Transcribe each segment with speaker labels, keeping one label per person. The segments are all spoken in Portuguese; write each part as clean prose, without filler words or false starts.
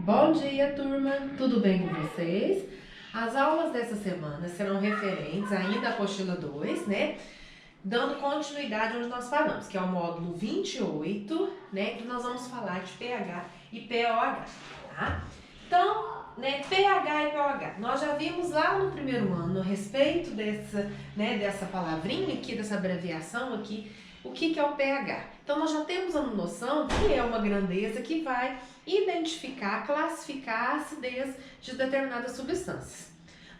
Speaker 1: Bom dia, turma! Tudo bem com vocês? As aulas dessa semana serão referentes ainda à apostila 2, né? Dando continuidade onde nós falamos, que é o módulo 28, né? Que nós vamos falar de pH e pOH, tá? Então, né, pH e pOH. Nós já vimos lá no primeiro ano a respeito dessa palavrinha aqui, dessa abreviação aqui, o que é o pH. Então, nós já temos a noção que é uma grandeza que vai identificar, classificar a acidez de determinadas substâncias.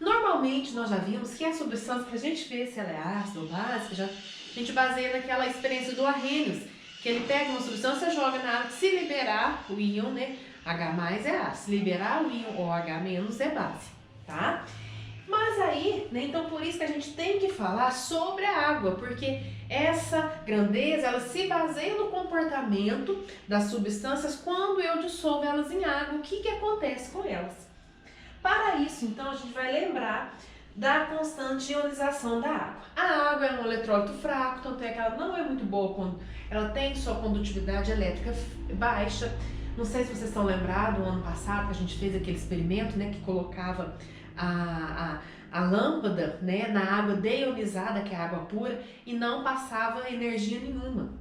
Speaker 1: Normalmente, nós já vimos que a substância que a gente vê se ela é ácida ou básica, a gente baseia naquela experiência do Arrhenius, que ele pega uma substância, joga na água, se liberar o íon, né, H+ é ácido, se liberar o íon OH- é base, tá? Mas aí, né, então por isso que a gente tem que falar sobre a água, porque essa grandeza, ela se baseia no comportamento das substâncias quando eu dissolvo elas em água, o que acontece com elas. Para isso, então, a gente vai lembrar da constante ionização da água. A água é um eletrólito fraco, tanto é que ela não é muito boa quando ela tem sua condutividade elétrica baixa. Não sei se vocês estão lembrados, no ano passado, que a gente fez aquele experimento, né, que colocava a lâmpada, né, na água deionizada, que é a água pura, e não passava energia nenhuma.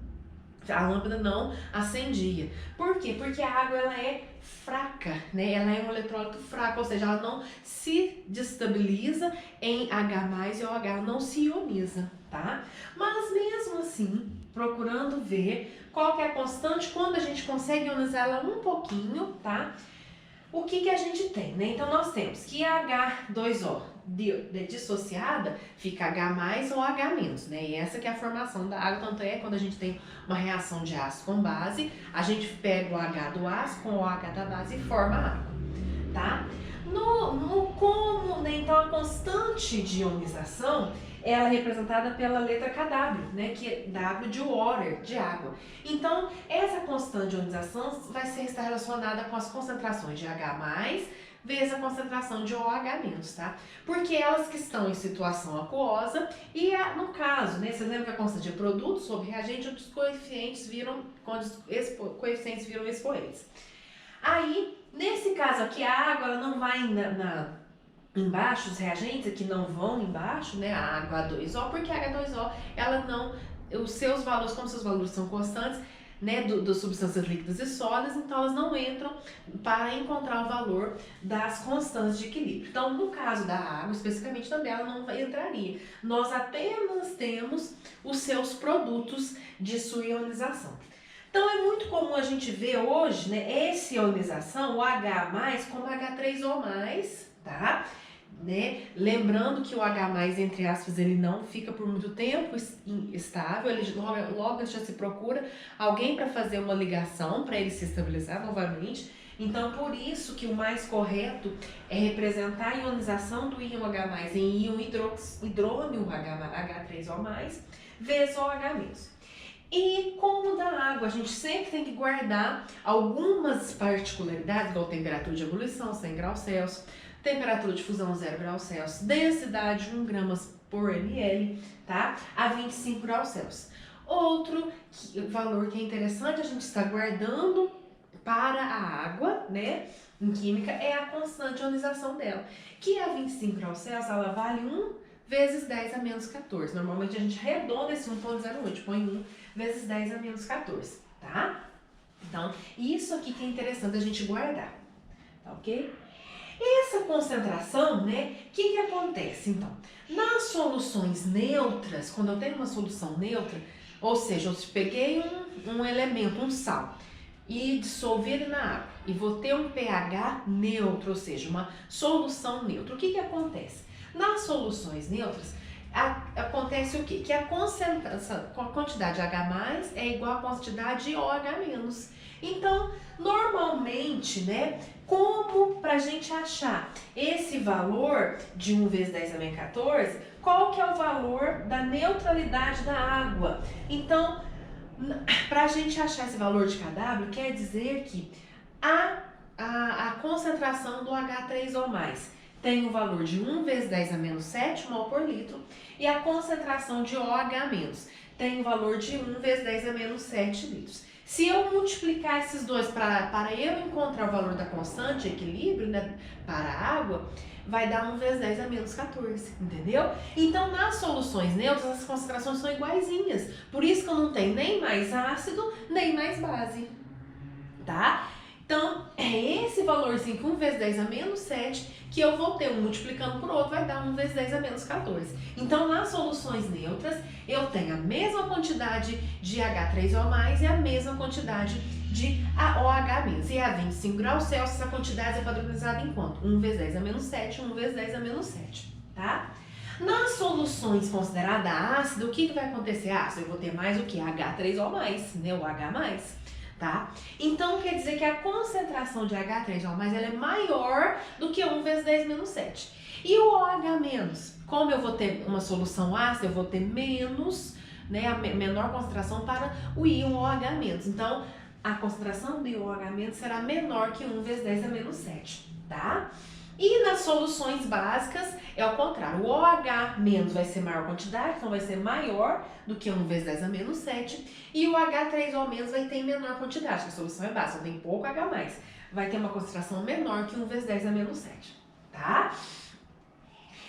Speaker 1: A lâmpada não acendia. Por quê? Porque a água ela é fraca, né? Ela é um eletrólito fraco, ou seja, ela não se destabiliza em H+ e OH, não se ioniza, tá? Mas mesmo assim, procurando ver qual que é a constante, quando a gente consegue ionizar ela um pouquinho, tá? O que a gente tem, né? Então, nós temos que H2O dissociada fica H+ ou H-, né? E essa que é a formação da água, tanto é quando a gente tem uma reação de ácido com base, a gente pega o H do ácido com o OH da base e forma a água, tá? Né? Então, a constante de ionização, ela é representada pela letra KW, né, que é W de water, de água. Então, essa constante de ionização vai estar relacionada com as concentrações de H+ vezes a concentração de OH-, tá? Porque elas que estão em situação aquosa e, no caso, né, vocês lembram que a constante é produto sobre reagente, onde os coeficientes viram expoentes. Aí, nesse caso aqui, a água ela não vai embaixo, os reagentes aqui não vão embaixo, né, a H2O, porque a H2O, ela não, os seus valores, como seus valores são constantes, né, das substâncias líquidas e sólidas, então elas não entram para encontrar o valor das constantes de equilíbrio. Então, no caso da água, especificamente também, ela não entraria. Nós apenas temos os seus produtos de sua ionização. Então, é muito comum a gente ver hoje, né, essa ionização, o H+ como H3O+, tá? Né? Lembrando que o H+, entre aspas, ele não fica por muito tempo estável, ele logo já se procura alguém para fazer uma ligação para ele se estabilizar novamente. Então, por isso que o mais correto é representar a ionização do íon H+ em íon hidrônio H3O+, vezes OH-. E como da água, a gente sempre tem que guardar algumas particularidades, igual temperatura de ebulição, 100 graus Celsius, temperatura de fusão 0 graus Celsius, densidade 1 gramas por ml, tá? A 25 graus Celsius. Outro valor que é interessante a gente estar guardando para a água, né, em química, é a constante de ionização dela, que a 25 graus Celsius, ela vale 1 vezes 10 a menos 14. Normalmente a gente arredonda esse 1,08, põe 1 vezes 10 a menos 14, tá? Então, isso aqui que é interessante a gente guardar, tá ok? Essa concentração, né, o que acontece então? Nas soluções neutras, quando eu tenho uma solução neutra, ou seja, eu peguei um elemento, um sal, e dissolvi ele na água, e vou ter um pH neutro, ou seja, uma solução neutra. O que acontece? Nas soluções neutras, acontece o quê? Que a concentração, a quantidade de H+ é igual à quantidade de OH-. Então, normalmente, né, como pra gente achar esse valor de 1 vezes 10 a menos 14, qual que é o valor da neutralidade da água? Então, pra gente achar esse valor de KW, quer dizer que a concentração do H3O+, tem o valor de 1 vezes 10 a menos 7 mol por litro, e a concentração de OH- tem o valor de 1 vezes 10 a menos 7 litros. Se eu multiplicar esses dois para eu encontrar o valor da constante, equilíbrio, né, para a água, vai dar 1 vezes 10 a menos 14, entendeu? Então, nas soluções neutras, as concentrações são iguaizinhas. Por isso que eu não tenho nem mais ácido, nem mais base, tá? Então, é esse valorzinho que 1 vezes 10 a menos 7, que eu vou ter um multiplicando por outro, vai dar 1 vezes 10 a menos 14. Então, nas soluções neutras, eu tenho a mesma quantidade de H3O+, e a mesma quantidade de OH-. E a 25 graus Celsius, a quantidade é padronizada em quanto? 1 vezes 10 a menos 7, 1 vezes 10 a menos 7, tá? Nas soluções consideradas ácidas, o que vai acontecer? Eu vou ter mais o que? H3O+, né? O H+. Tá? Então, quer dizer que a concentração de H3O+, ela é maior do que 1 vezes 10 menos 7. E o OH-, como eu vou ter uma solução ácida, eu vou ter menos, né, a menor concentração para o íon OH-. Então, a concentração do íon OH- será menor que 1 vezes 10 a menos 7, tá? E nas soluções básicas é o contrário, o OH- vai ser maior quantidade, então vai ser maior do que 1 vezes 10 a menos 7, e o H3O- vai ter menor quantidade, porque a solução é básica, tem pouco H+, vai ter uma concentração menor que 1 vezes 10 a menos 7, tá?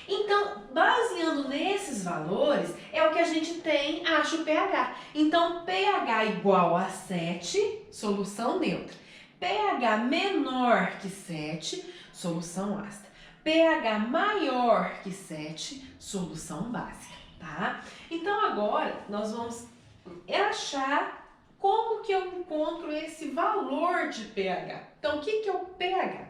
Speaker 1: Então, baseando nesses valores, é o que a gente tem, acha o pH. Então, pH igual a 7, solução neutra. pH menor que 7, solução ácida. pH maior que 7, solução básica, tá? Então, agora, nós vamos achar como que eu encontro esse valor de pH. Então, o que é o pH?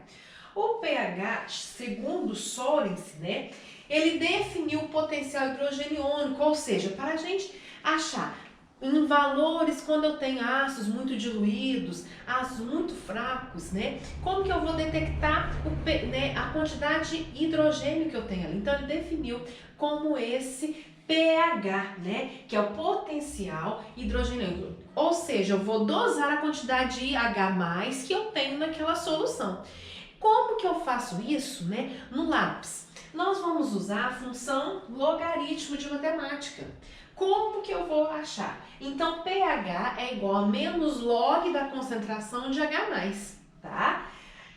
Speaker 1: O pH, segundo Sorensen, né, ele definiu o potencial hidrogeniônico, ou seja, para a gente achar em valores quando eu tenho ácidos muito diluídos, ácidos muito fracos, né, como que eu vou detectar a quantidade de hidrogênio que eu tenho ali. Então, ele definiu como esse pH, né, que é o potencial hidrogeniônico. Ou seja, eu vou dosar a quantidade de H+ que eu tenho naquela solução. Como que eu faço isso, né? No lápis. Nós vamos usar a função logaritmo de matemática. Como que eu vou achar? Então, pH é igual a menos log da concentração de H+, tá?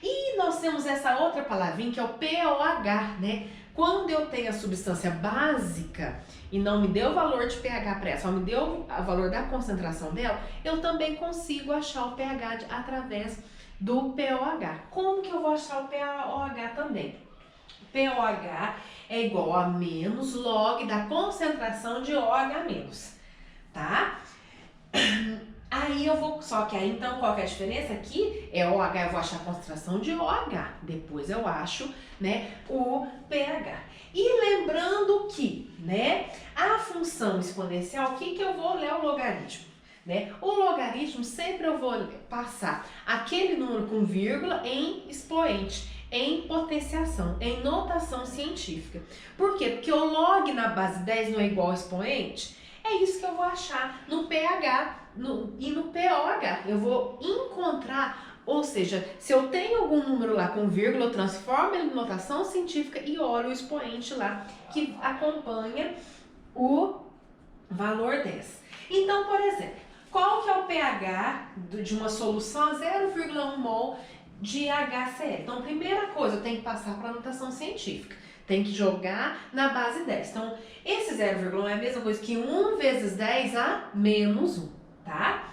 Speaker 1: E nós temos essa outra palavrinha que é o pOH, né? Quando eu tenho a substância básica e não me deu o valor de pH para ela, só me deu o valor da concentração dela, eu também consigo achar o pH através do pOH. Como que eu vou achar o pOH também? pOH é igual a menos log da concentração de OH-, tá? Aí eu vou, só que aí então qual que é a diferença? Aqui é OH, eu vou achar a concentração de OH, depois eu acho, né, o pH. E lembrando que, né, a função exponencial, o que que eu vou ler o logaritmo? Né? O logaritmo sempre eu vou passar aquele número com vírgula em expoente, em potenciação, em notação científica. Por quê? Porque o log na base 10 não é igual ao expoente. É isso que eu vou achar no pH e no pOH. Eu vou encontrar, ou seja, se eu tenho algum número lá com vírgula, eu transformo ele em notação científica e olho o expoente lá que acompanha o valor 10. Então, por exemplo, qual que é o pH de uma solução a 0,1 mol de HCl? Então, primeira coisa, eu tenho que passar para a notação científica. Tem que jogar na base 10. Então, esse 0,1 é a mesma coisa que 1 vezes 10 a menos 1, tá?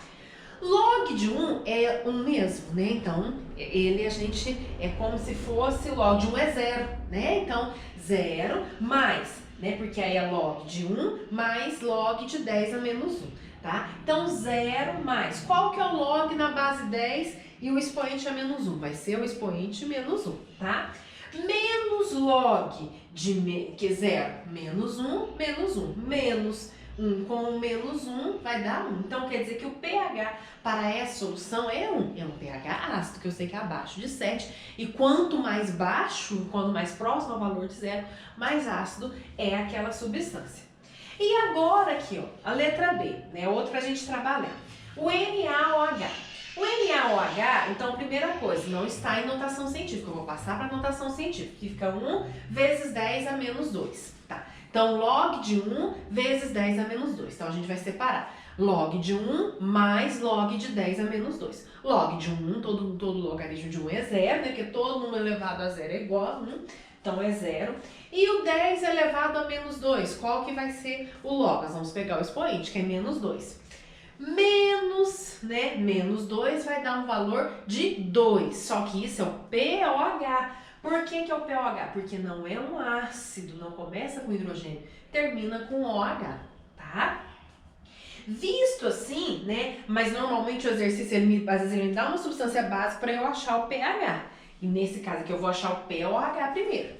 Speaker 1: Log de 1 é 1 mesmo, né? Então, ele a gente é como se fosse log de 1 é 0, né? Então, 0 mais, né? Porque aí é log de 1 mais log de 10 a menos 1, tá? Então, 0 mais. Qual que é o log na base 10 e o expoente é menos 1? Vai ser o expoente menos 1, tá? Menos log de que 0, menos 1, menos 1. Menos 1 com menos 1 vai dar 1. Então, quer dizer que o pH para essa solução é 1. É um pH ácido, que eu sei que é abaixo de 7. E quanto mais baixo, quanto mais próximo ao valor de 0, mais ácido é aquela substância. E agora aqui, ó, a letra B, né? Outra pra gente trabalhar. O NaOH. O NaOH, então, primeira coisa, não está em notação científica. Eu vou passar para notação científica, que fica 1 vezes 10 a menos 2, tá? Então, log de 1 vezes 10 a menos 2. Então, a gente vai separar. Log de 1 mais log de 10 a menos 2. Log de 1, todo logaritmo de 1 é 0, né? Porque todo número elevado a 0 é igual a 1, então é 0. E o 10 elevado a menos 2, qual que vai ser o log? Nós vamos pegar o expoente, que é menos 2. Menos 2 vai dar um valor de 2, só que isso é o pOH. Por que é o pOH? Porque não é um ácido, não começa com hidrogênio, termina com OH, tá? Visto assim, né, mas normalmente o exercício, às vezes ele me dá uma substância básica para eu achar o pH. E nesse caso aqui eu vou achar o pOH primeiro.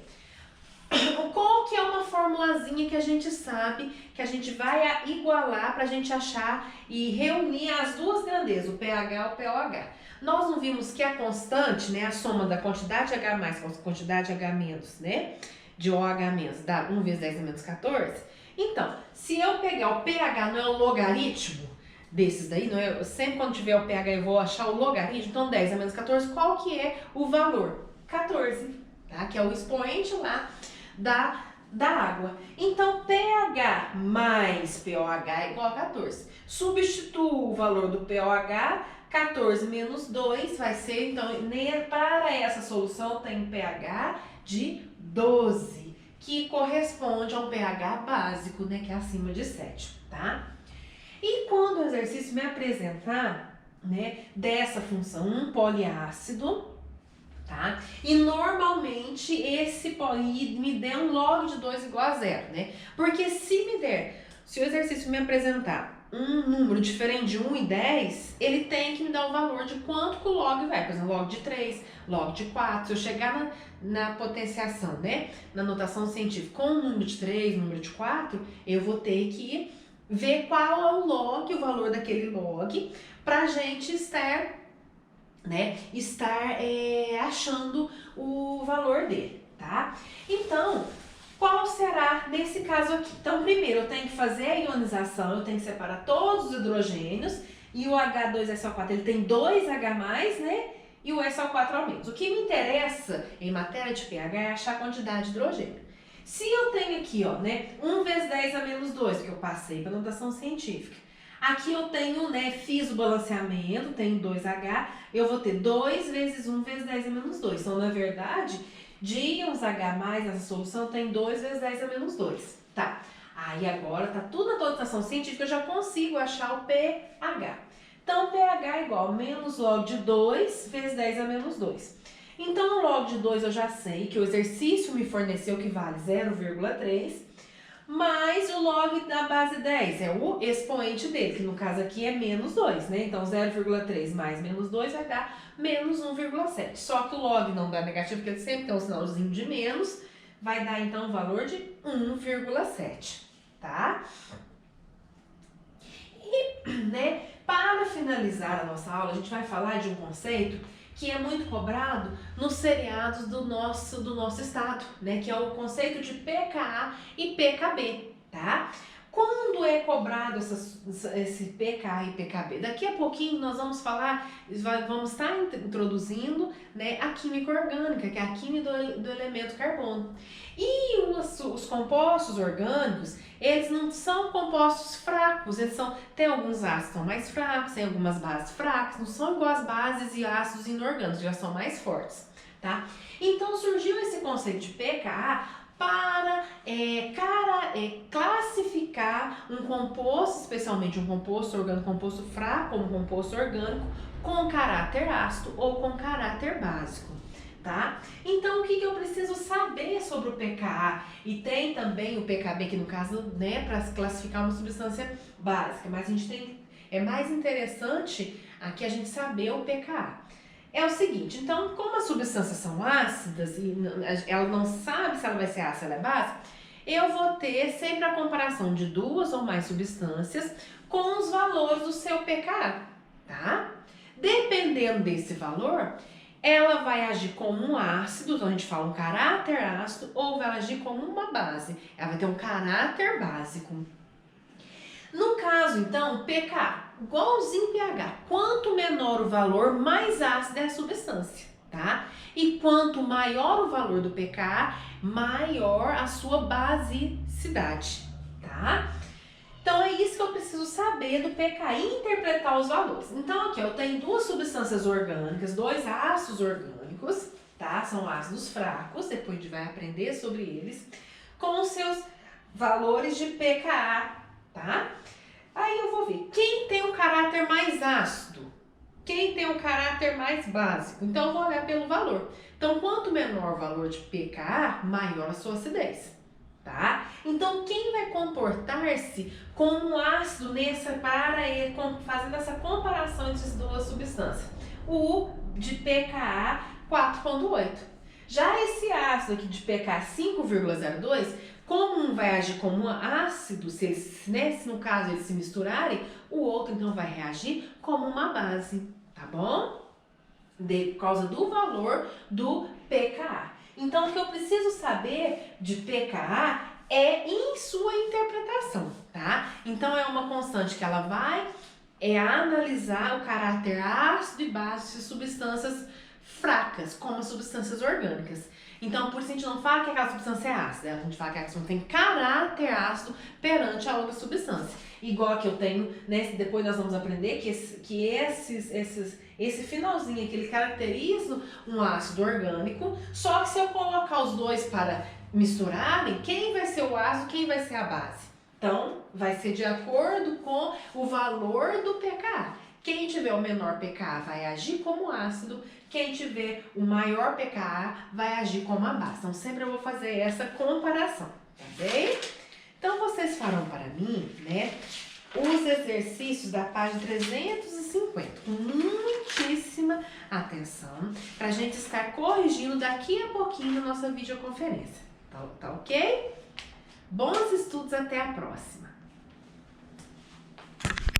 Speaker 1: Qual que é uma formulazinha que a gente sabe que a gente vai igualar para a gente achar e reunir as duas grandezas, o pH e o pOH? Nós não vimos que a constante, né, a soma da quantidade H mais com a quantidade H menos, né, de OH menos, dá 1 vezes 10 a menos 14? Então, se eu pegar o pH, não é o logaritmo desses daí, não é? Sempre quando tiver o pH eu vou achar o logaritmo, então 10 a menos 14, qual que é o valor? 14, tá? Que é o expoente lá da água. Então, pH mais pOH é igual a 14. Substituo o valor do pOH, 14 menos 2 vai ser, então, para essa solução tem um pH de 12, que corresponde a um pH básico, né, que é acima de 7, tá? E quando o exercício me apresentar, né, dessa função, um poliácido, tá? E normalmente esse me der um log de 2 igual a 0, né? Porque se o exercício me apresentar um número diferente de 1 e 10, ele tem que me dar o valor de quanto que o log vai. Por exemplo, log de 3, log de 4. Se eu chegar na potenciação, né, na notação científica, com um número de 3, um número de 4, eu vou ter que ver qual é o log, o valor daquele log, pra gente estar achando o valor dele, tá? Então, qual será nesse caso aqui? Então, primeiro eu tenho que fazer a ionização, eu tenho que separar todos os hidrogênios, e o H2SO4 ele tem 2H+, né? E o SO4 O que me interessa em matéria de pH é achar a quantidade de hidrogênio. Se eu tenho aqui, ó, né, 1 vezes 10 a menos 2, que eu passei pela notação científica. Aqui eu tenho, né, fiz o balanceamento, tenho 2H, eu vou ter 2 vezes 1 vezes 10 a menos 2. Então, na verdade, de íons H+, nessa solução, tem 2 vezes 10 a menos 2. Tá. Aí agora, tá tudo na notação científica, eu já consigo achar o pH. Então, pH é igual a menos log de 2 vezes 10 a menos 2. Então, o log de 2 eu já sei que o exercício me forneceu que vale 0,3, mais o log da base 10, é o expoente dele, que no caso aqui é menos 2, né? Então, 0,3 mais menos 2 vai dar menos 1,7. Só que o log não dá negativo, porque ele sempre tem um sinalzinho de menos, vai dar então o valor de 1,7, tá? E, né, para finalizar a nossa aula, a gente vai falar de um conceito que é muito cobrado nos seriados do nosso estado, né? Que é o conceito de pKa e pKb, tá? Quando é cobrado esse pKa e pKb? Daqui a pouquinho nós vamos falar, vamos estar introduzindo, né, a química orgânica, que é a química do elemento carbono. E os compostos orgânicos, eles não são compostos fracos, tem alguns ácidos que são mais fracos, tem algumas bases fracas, não são igual as bases e ácidos inorgânicos, já são mais fortes, tá? Então surgiu esse conceito de pKa para classificar um composto, especialmente um composto orgânico, composto fraco, como um composto orgânico, com caráter ácido ou com caráter básico. Tá? Então, o que eu preciso saber sobre o pKa? E tem também o pKb, que no caso, né, para classificar uma substância básica, mas é mais interessante aqui a gente saber o pKa. É o seguinte, então, como as substâncias são ácidas e ela não sabe se ela vai ser ácida ou ela é básica, eu vou ter sempre a comparação de duas ou mais substâncias com os valores do seu pKa, tá? Dependendo desse valor, ela vai agir como um ácido, então a gente fala um caráter ácido, ou vai agir como uma base. Ela vai ter um caráter básico. No caso, então, pKa, igualzinho pH. Quanto menor o valor, mais ácida é a substância, tá? E quanto maior o valor do pKa, maior a sua basicidade, tá? Então é isso que eu preciso saber do pKi e interpretar os valores. Então aqui eu tenho duas substâncias orgânicas, dois ácidos orgânicos, tá? São ácidos fracos, depois a gente vai aprender sobre eles, com os seus valores de pKa, tá? Aí eu vou ver quem tem o caráter mais ácido, quem tem o caráter mais básico. Então eu vou olhar pelo valor. Então quanto menor o valor de pKa, maior a sua acidez. Tá? Então, quem vai comportar-se como ácido fazendo essa comparação entre as duas substâncias? O de pKa 4,8. Já esse ácido aqui de pKa 5,02, como um vai agir como um ácido, se no caso eles se misturarem, o outro então vai reagir como uma base, tá bom? Por causa do valor do pKa. Então, o que eu preciso saber de pKa é em sua interpretação, tá? Então, é uma constante que ela vai analisar o caráter ácido e básico de substâncias fracas, como as substâncias orgânicas. Então, por isso a gente não fala que aquela substância é ácida, a gente fala que a substância tem caráter ácido perante a outra substância. Igual que eu tenho, né? Depois nós vamos aprender que esse finalzinho aqui, ele caracteriza um ácido orgânico, só que se eu colocar os dois para misturarem, quem vai ser o ácido, quem vai ser a base? Então, vai ser de acordo com o valor do pKa. Quem tiver o menor pKa vai agir como ácido, quem tiver o maior pKa vai agir como a base. Então, sempre eu vou fazer essa comparação, tá bem? Então, vocês farão para mim, né, os exercícios da página 350, com muitíssima atenção, para a gente estar corrigindo daqui a pouquinho na nossa videoconferência. Tá ok? Bons estudos, até a próxima!